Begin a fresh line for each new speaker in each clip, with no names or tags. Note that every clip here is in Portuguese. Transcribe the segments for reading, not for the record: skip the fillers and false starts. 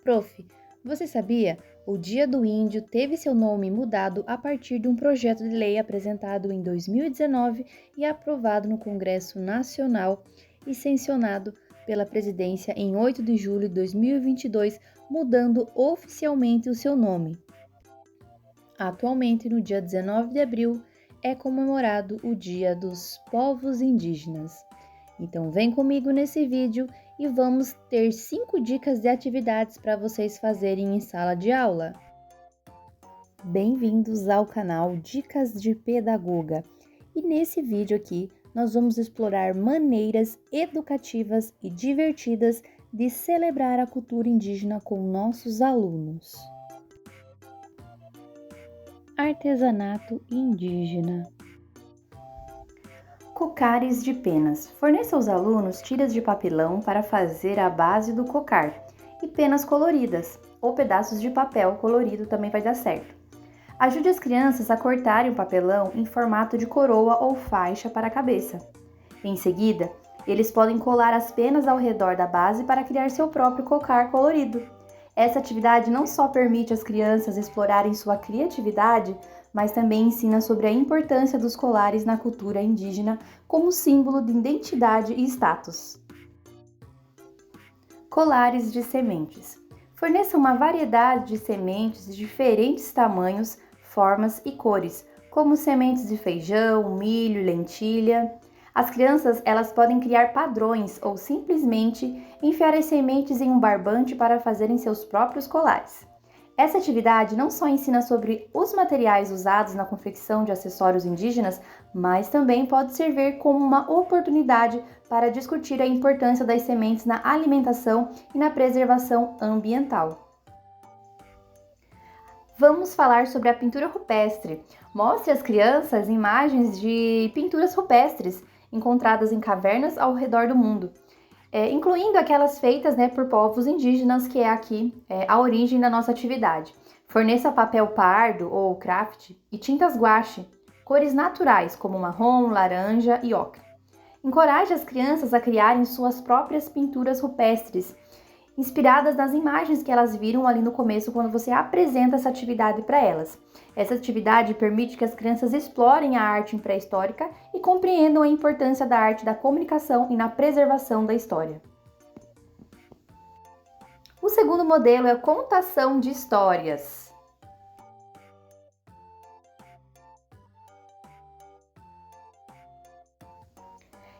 Prof, você sabia? O Dia do Índio teve seu nome mudado a partir de um projeto de lei apresentado em 2019 e aprovado no Congresso Nacional e sancionado pela presidência em 8 de julho de 2022, mudando oficialmente o seu nome. Atualmente, no dia 19 de abril, é comemorado o Dia dos Povos Indígenas. Então vem comigo nesse vídeo e vamos ter 5 dicas de atividades para vocês fazerem em sala de aula. Bem-vindos ao canal Dicas de Pedagoga. E nesse vídeo aqui nós vamos explorar maneiras educativas e divertidas de celebrar a cultura indígena com nossos alunos. Artesanato indígena. Cocares de penas. Forneça aos alunos tiras de papelão para fazer a base do cocar e penas coloridas, ou pedaços de papel colorido também vai dar certo. Ajude as crianças a cortarem o papelão em formato de coroa ou faixa para a cabeça. Em seguida, eles podem colar as penas ao redor da base para criar seu próprio cocar colorido. Essa atividade não só permite às crianças explorarem sua criatividade, mas também ensina sobre a importância dos colares na cultura indígena como símbolo de identidade e status. Colares de sementes. Forneça uma variedade de sementes de diferentes tamanhos, formas e cores, como sementes de feijão, milho, lentilha. As crianças, elas podem criar padrões ou simplesmente enfiar as sementes em um barbante para fazerem seus próprios colares. Essa atividade não só ensina sobre os materiais usados na confecção de acessórios indígenas, mas também pode servir como uma oportunidade para discutir a importância das sementes na alimentação e na preservação ambiental. Vamos falar sobre a pintura rupestre. Mostre às crianças imagens de pinturas rupestres encontradas em cavernas ao redor do mundo, incluindo aquelas feitas por povos indígenas, que é aqui a origem da nossa atividade. Forneça papel pardo ou craft e tintas guache, cores naturais como marrom, laranja e ocre. Encoraje as crianças a criarem suas próprias pinturas rupestres, inspiradas nas imagens que elas viram ali no começo quando você apresenta essa atividade para elas. Essa atividade permite que as crianças explorem a arte pré-histórica e compreendam a importância da arte da comunicação e na preservação da história. O segundo modelo é a contação de histórias.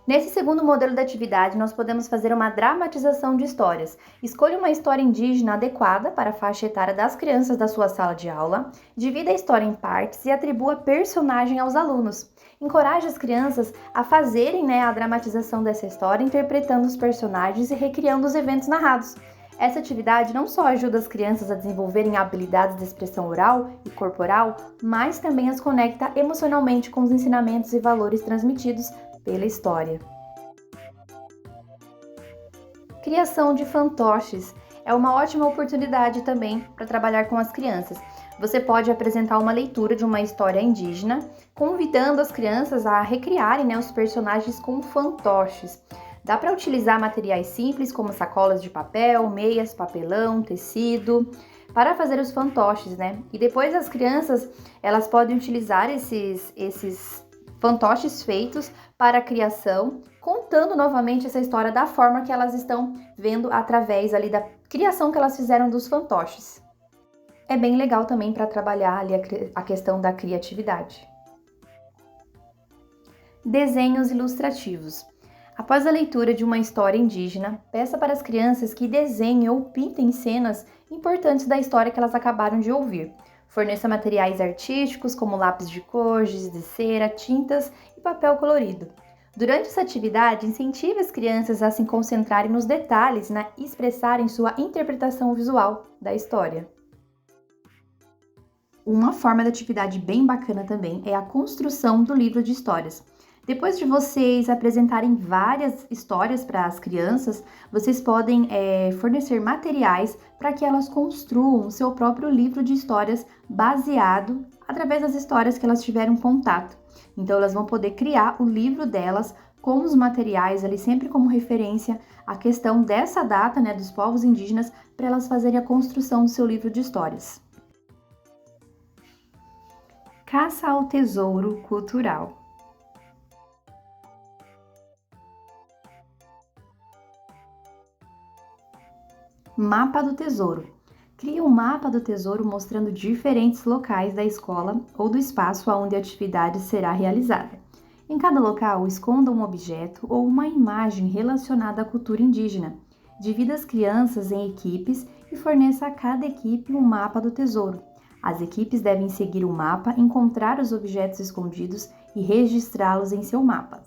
Nesse segundo modelo de atividade, nós podemos fazer uma dramatização de histórias. Escolha uma história indígena adequada para a faixa etária das crianças da sua sala de aula, divida a história em partes e atribua personagem aos alunos. Encoraje as crianças a fazerem a dramatização dessa história, interpretando os personagens e recriando os eventos narrados. Essa atividade não só ajuda as crianças a desenvolverem habilidades de expressão oral e corporal, mas também as conecta emocionalmente com os ensinamentos e valores transmitidos pela história. Criação de fantoches é uma ótima oportunidade também para trabalhar com as crianças. Você pode apresentar uma leitura de uma história indígena, convidando as crianças a recriarem os personagens com fantoches. Dá para utilizar materiais simples como sacolas de papel, meias, papelão, tecido, para fazer os fantoches, E depois as crianças, elas podem utilizar esses fantoches feitos para a criação, contando novamente essa história da forma que elas estão vendo através ali da criação que elas fizeram dos fantoches. É bem legal também para trabalhar ali a questão da criatividade. Desenhos ilustrativos. Após a leitura de uma história indígena, peça para as crianças que desenhem ou pintem cenas importantes da história que elas acabaram de ouvir. Forneça materiais artísticos como lápis de cor, giz de cera, tintas e papel colorido. Durante essa atividade, incentive as crianças a se concentrarem nos detalhes e expressarem sua interpretação visual da história. Uma forma de atividade bem bacana também é a construção do livro de histórias. Depois de vocês apresentarem várias histórias para as crianças, vocês podem fornecer materiais para que elas construam o seu próprio livro de histórias baseado através das histórias que elas tiveram contato. Então, elas vão poder criar o livro delas com os materiais ali sempre como referência a questão dessa data, né, dos povos indígenas, para elas fazerem a construção do seu livro de histórias. Caça ao tesouro cultural. Mapa do tesouro. Crie um mapa do tesouro mostrando diferentes locais da escola ou do espaço onde a atividade será realizada. Em cada local, esconda um objeto ou uma imagem relacionada à cultura indígena. Divida as crianças em equipes e forneça a cada equipe um mapa do tesouro. As equipes devem seguir o mapa, encontrar os objetos escondidos e registrá-los em seus mapas.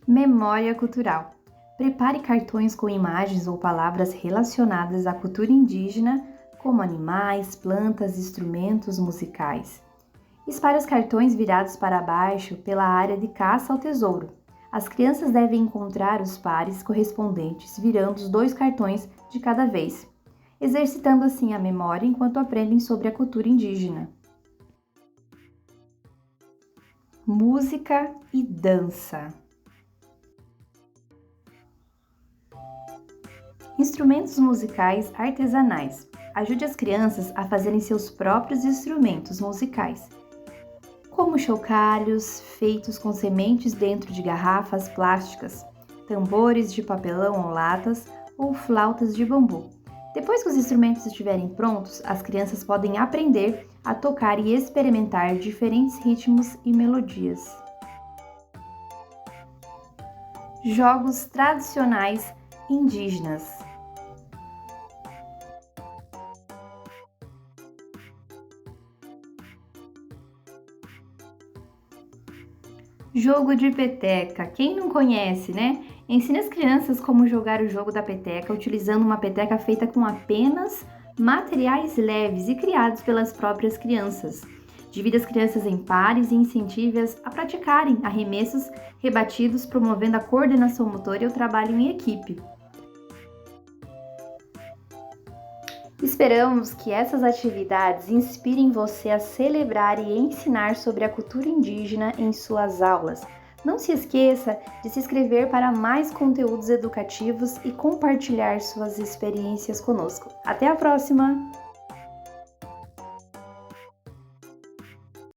Memória cultural. Prepare cartões com imagens ou palavras relacionadas à cultura indígena, como animais, plantas, instrumentos musicais. Espalhe os cartões virados para baixo pela área de caça ao tesouro. As crianças devem encontrar os pares correspondentes virando os 2 cartões de cada vez, exercitando assim a memória enquanto aprendem sobre a cultura indígena. Música e dança. Instrumentos musicais artesanais. Ajude as crianças a fazerem seus próprios instrumentos musicais, como chocalhos feitos com sementes dentro de garrafas plásticas, tambores de papelão ou latas ou flautas de bambu. Depois que os instrumentos estiverem prontos, as crianças podem aprender a tocar e experimentar diferentes ritmos e melodias. Jogos tradicionais indígenas. Jogo de peteca. Quem não conhece, né? Ensine as crianças como jogar o jogo da peteca utilizando uma peteca feita com apenas materiais leves e criados pelas próprias crianças. Divida as crianças em pares e incentive-as a praticarem arremessos rebatidos, promovendo a coordenação motora e o trabalho em equipe. Esperamos que essas atividades inspirem você a celebrar e ensinar sobre a cultura indígena em suas aulas. Não se esqueça de se inscrever para mais conteúdos educativos e compartilhar suas experiências conosco. Até a próxima!